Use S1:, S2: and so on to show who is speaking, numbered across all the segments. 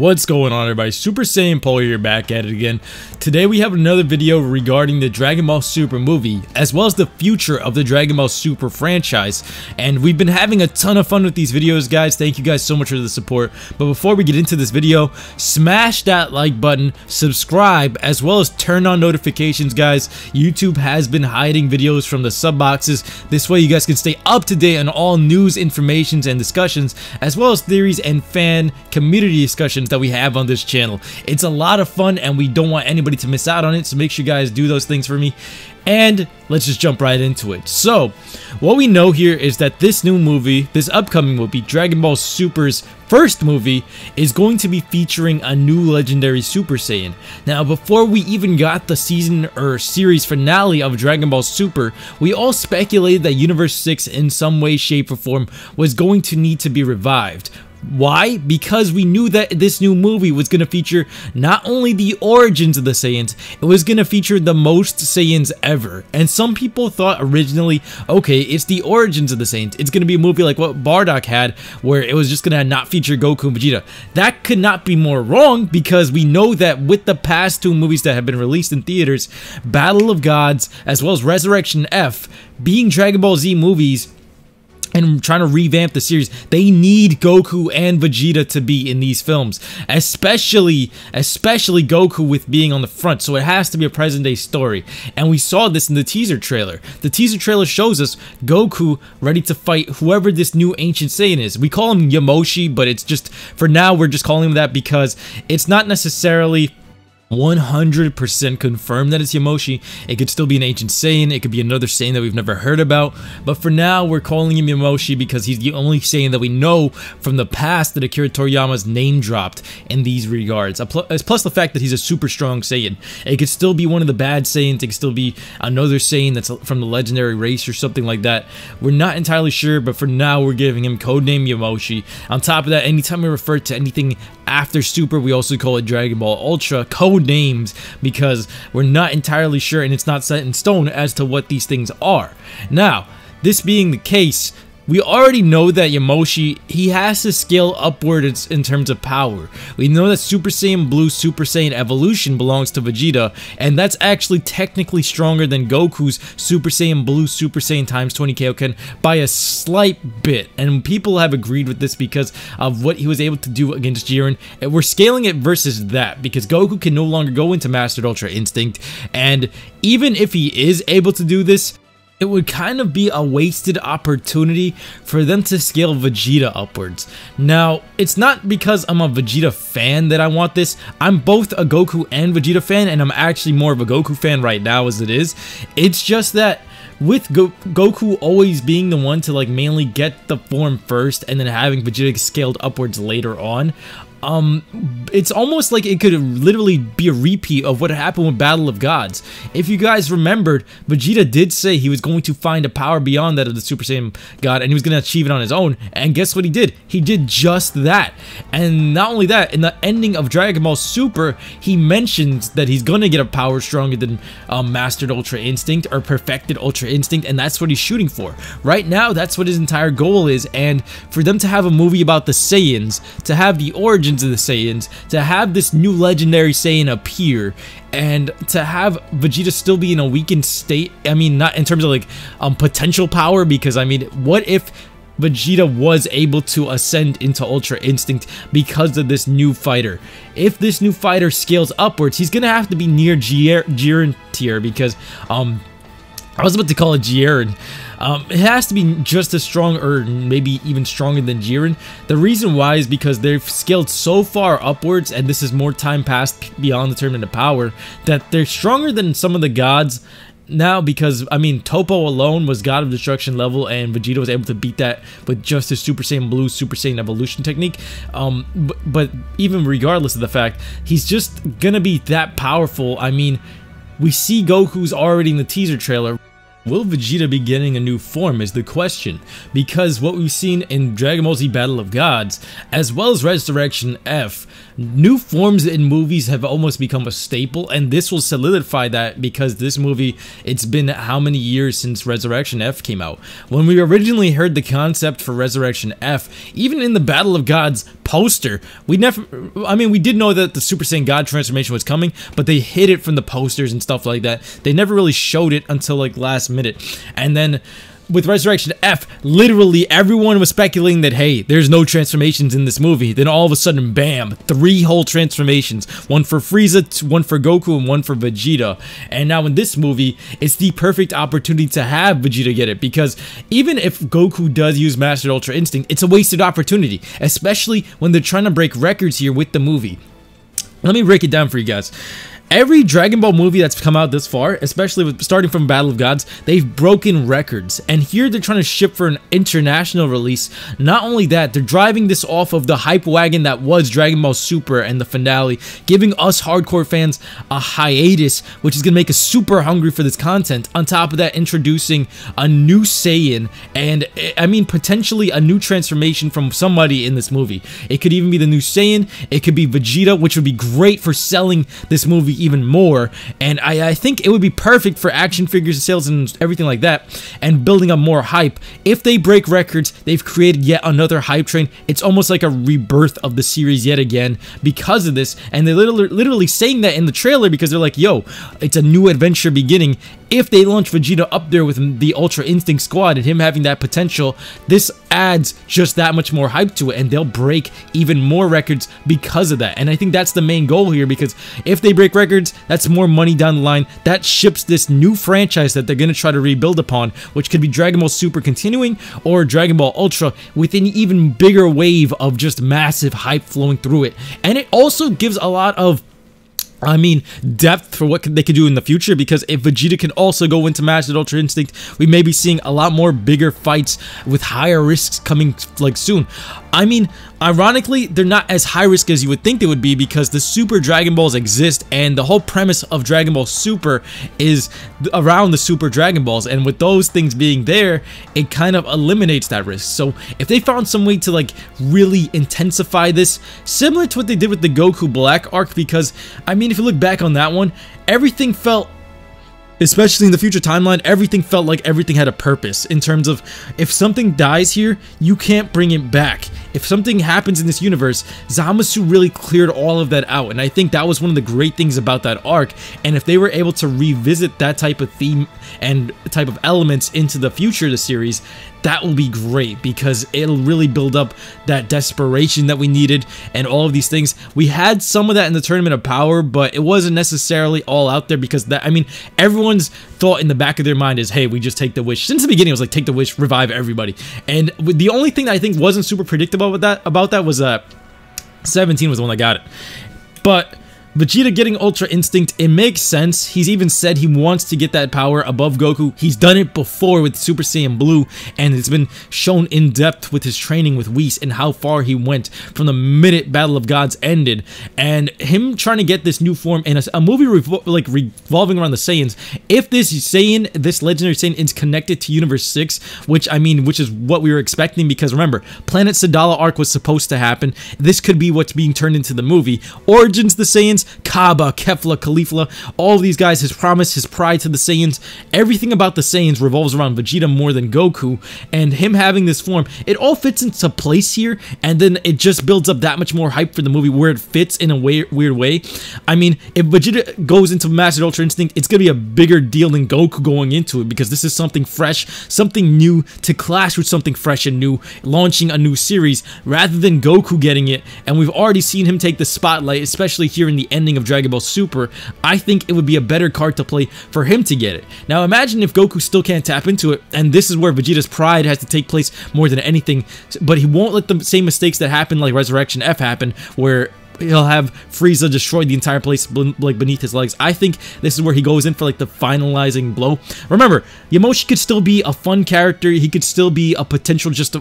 S1: What's going on, everybody? Super Saiyan Polar here, back at it again. Today we have another video regarding the Dragon Ball Super movie, as well as the future of the Dragon Ball Super franchise. And we've been having a ton of fun with these videos, guys. Thank you guys so much for the support. But before we get into this video, smash that like button, subscribe, as well as turn on notifications, guys. YouTube has been hiding videos from the sub boxes. This way you guys can stay up to date on all news, informations, and discussions, as well as theories and fan community discussions that we have on this channel. It's a lot of fun and we don't want anybody to miss out on it, so make sure you guys do those things for me. And let's just jump right into it. So, what we know here is that this new movie, this upcoming movie, Dragon Ball Super's first movie, is going to be featuring a new legendary Super Saiyan. Now, before we even got the season or series finale of Dragon Ball Super, we all speculated that Universe 6 in some way, shape, or form was going to need to be revived. Why? Because we knew that this new movie was going to feature not only the origins of the Saiyans, it was going to feature the most Saiyans ever. And some people thought originally, okay, it's the origins of the Saiyans. It's going to be a movie like what Bardock had, where it was just going to not feature Goku and Vegeta. That could not be more wrong, because we know that with the past two movies that have been released in theaters, Battle of Gods, as well as Resurrection F, being Dragon Ball Z movies, and trying to revamp the series, they need Goku and Vegeta to be in these films, especially Goku with being on the front. So it has to be a present day story, and we saw this in the teaser trailer. The teaser trailer shows us Goku ready to fight whoever this new ancient Saiyan is. We call him Yamoshi, but it's just, for now, we're just calling him that because it's not necessarily 100% confirmed that it's Yamoshi. It could still be an ancient Saiyan, it could be another Saiyan that we've never heard about, but for now we're calling him Yamoshi because he's the only Saiyan that we know from the past that Akira Toriyama's name dropped in these regards. Plus the fact that he's a super strong Saiyan. It could still be one of the bad Saiyans, it could still be another Saiyan that's from the legendary race or something like that. We're not entirely sure, but for now we're giving him codename Yamoshi. On top of that, anytime we refer to anything after Super, we also call it Dragon Ball Ultra, code names, because we're not entirely sure and it's not set in stone as to what these things are. Now, this being the case, we already know that Yamoshi, he has to scale upwards in terms of power. We know that Super Saiyan Blue, Super Saiyan Evolution belongs to Vegeta, and that's actually technically stronger than Goku's Super Saiyan Blue, Super Saiyan times 20 Kaioken by a slight bit. And people have agreed with this because of what he was able to do against Jiren. And we're scaling it versus that because Goku can no longer go into Mastered Ultra Instinct, and even if he is able to do this, it would kind of be a wasted opportunity for them to scale Vegeta upwards. Now, it's not because I'm a Vegeta fan that I want this. I'm both a Goku and Vegeta fan, and I'm actually more of a Goku fan right now as it is. It's just that with Goku always being the one to like mainly get the form first and then having Vegeta scaled upwards later on, it's almost like it could literally be a repeat of what happened with Battle of Gods. If you guys remembered, Vegeta did say he was going to find a power beyond that of the Super Saiyan God, and he was going to achieve it on his own, and guess what he did? He did just that. And not only that, in the ending of Dragon Ball Super, he mentions that he's going to get a power stronger than Mastered Ultra Instinct or Perfected Ultra Instinct, and that's what he's shooting for. Right now, that's what his entire goal is, and for them to have a movie about the Saiyans, to have the origins of the Saiyans, to have this new legendary Saiyan appear, and to have Vegeta still be in a weakened state. I mean, not in terms of like potential power, because I mean, what if Vegeta was able to ascend into Ultra Instinct because of this new fighter? If this new fighter scales upwards, he's gonna have to be near Jiren tier, because I was about to call it Jiren. It has to be just as strong, or maybe even stronger than Jiren. The reason why is because they've scaled so far upwards, and this is more time passed beyond the tournament of power, that they're stronger than some of the gods now, because I mean, Toppo alone was God of Destruction level, and Vegeta was able to beat that with just his Super Saiyan Blue, Super Saiyan Evolution technique. But even regardless of the fact, he's just gonna be that powerful. I mean, we see Goku's already in the teaser trailer. Will Vegeta be getting a new form is the question, because what we've seen in Dragon Ball Z Battle of Gods, as well as Resurrection F, new forms in movies have almost become a staple, and this will solidify that because this movie, it's been how many years since Resurrection F came out. When we originally heard the concept for Resurrection F, even in the Battle of Gods poster, we did know that the Super Saiyan God transformation was coming, but they hid it from the posters and stuff like that. They never really showed it until like last minute. And then with Resurrection F, literally everyone was speculating that, hey, there's no transformations in this movie. Then all of a sudden, bam, 3 whole transformations. One for Frieza, one for Goku, and one for Vegeta. And now in this movie, it's the perfect opportunity to have Vegeta get it, because even if Goku does use Mastered Ultra Instinct, it's a wasted opportunity, especially when they're trying to break records here with the movie. Let me break it down for you guys. Every Dragon Ball movie that's come out this far, especially with starting from Battle of Gods, they've broken records. And here they're trying to ship for an international release. Not only that, they're driving this off of the hype wagon that was Dragon Ball Super and the finale, giving us hardcore fans a hiatus, which is going to make us super hungry for this content. On top of that, introducing a new Saiyan and, I mean, potentially a new transformation from somebody in this movie. It could even be the new Saiyan. It could be Vegeta, which would be great for selling this movie even more, and I think it would be perfect for action figures sales and everything like that, and building up more hype. If they break records, they've created yet another hype train. It's almost like a rebirth of the series yet again because of this, and they're literally saying that in the trailer because they're like, yo, it's a new adventure beginning. If they launch Vegeta up there with the Ultra Instinct squad and him having that potential, this adds just that much more hype to it, and they'll break even more records because of that. And I think that's the main goal here, because if they break records, that's more money down the line. That ships this new franchise that they're going to try to rebuild upon, which could be Dragon Ball Super continuing or Dragon Ball Ultra with an even bigger wave of just massive hype flowing through it. And it also gives a lot of depth for what they could do in the future, because if Vegeta can also go into Mastered Ultra Instinct, we may be seeing a lot more bigger fights with higher risks coming like soon. I mean, ironically, they're not as high risk as you would think they would be, because the Super Dragon Balls exist, and the whole premise of Dragon Ball Super is around the Super Dragon Balls, and with those things being there, it kind of eliminates that risk. So if they found some way to like really intensify this, similar to what they did with the Goku Black arc, because I mean, if you look back on that one, everything felt, especially in the future timeline, everything felt like everything had a purpose in terms of, if something dies here, you can't bring it back. If something happens in this universe, Zamasu really cleared all of that out, and I think that was one of the great things about that arc. And if they were able to revisit that type of theme and type of elements into the future of the series, that will be great, because it'll really build up that desperation that we needed and all of these things. We had some of that in the Tournament of Power, but it wasn't necessarily all out there, because that, I mean, everyone's thought in the back of their mind is, hey, we just take the wish. Since the beginning, it was like, take the wish, revive everybody. And the only thing that I think wasn't super predictable about that was 17 was the one that got it. But Vegeta getting Ultra Instinct, it makes sense. He's even said he wants to get that power above Goku. He's done it before with Super Saiyan Blue, and it's been shown in depth with his training with Whis and how far he went from the minute Battle of Gods ended. And him trying to get this new form in a movie revolving around the Saiyans, if this Saiyan, this legendary Saiyan, is connected to Universe 6, which is what we were expecting, because remember, Planet Sadala arc was supposed to happen. This could be what's being turned into the movie. Origins of the Saiyans, Kaba, Kefla, Caulifla, all of these guys, his promise, his pride to the Saiyans, everything about the Saiyans revolves around Vegeta more than Goku, and him having this form, it all fits into place here, and then it just builds up that much more hype for the movie where it fits in a weird way. I mean, if Vegeta goes into Mastered Ultra Instinct, it's going to be a bigger deal than Goku going into it, because this is something fresh, something new, to clash with something fresh and new, launching a new series, rather than Goku getting it, and we've already seen him take the spotlight, especially here in the ending of Dragon Ball Super. I think it would be a better card to play for him to get it. Now imagine if Goku still can't tap into it, and this is where Vegeta's pride has to take place more than anything, but he won't let the same mistakes that happened like Resurrection F happen, where he'll have Frieza destroy the entire place like beneath his legs. I think this is where he goes in for like the finalizing blow. Remember, Yamoshi could still be a fun character. He could still be a potential just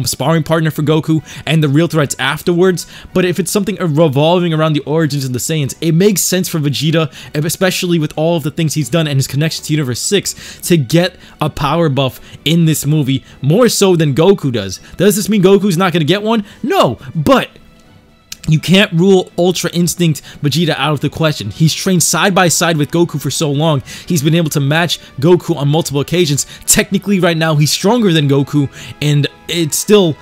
S1: sparring partner for Goku and the real threats afterwards. But if it's something revolving around the origins of the Saiyans, it makes sense for Vegeta, especially with all of the things he's done and his connection to Universe 6, to get a power buff in this movie, more so than Goku does. Does this mean Goku's not going to get one? No, but You can't rule Ultra Instinct Vegeta out of the question. He's trained side by side with Goku for so long. He's been able to match Goku on multiple occasions. Technically, right now, he's stronger than Goku, and it's still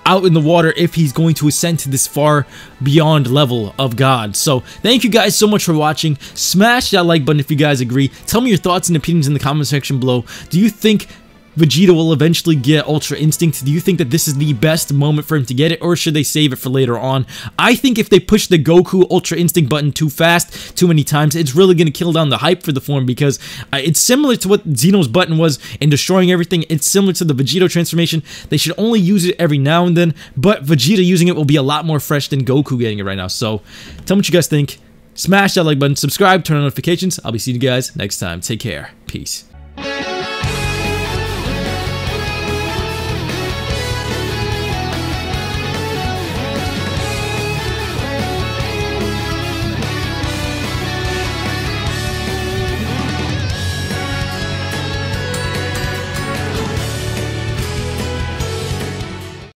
S1: out in the water if he's going to ascend to this far beyond level of God. So, thank you guys so much for watching. Smash that like button if you guys agree. Tell me your thoughts and opinions in the comment section below. Do you think Vegeta will eventually get Ultra Instinct? Do you think that this is the best moment for him to get it, or should they save it for later on? I think if they push the Goku Ultra Instinct button too fast, too many times, it's really going to kill down the hype for the form, because it's similar to what Zeno's button was in destroying everything. It's similar to the Vegeta transformation. They should only use it every now and then, but Vegeta using it will be a lot more fresh than Goku getting it right now. So, tell me what you guys think. Smash that like button, subscribe, turn on notifications. I'll be seeing you guys next time. Take care. Peace.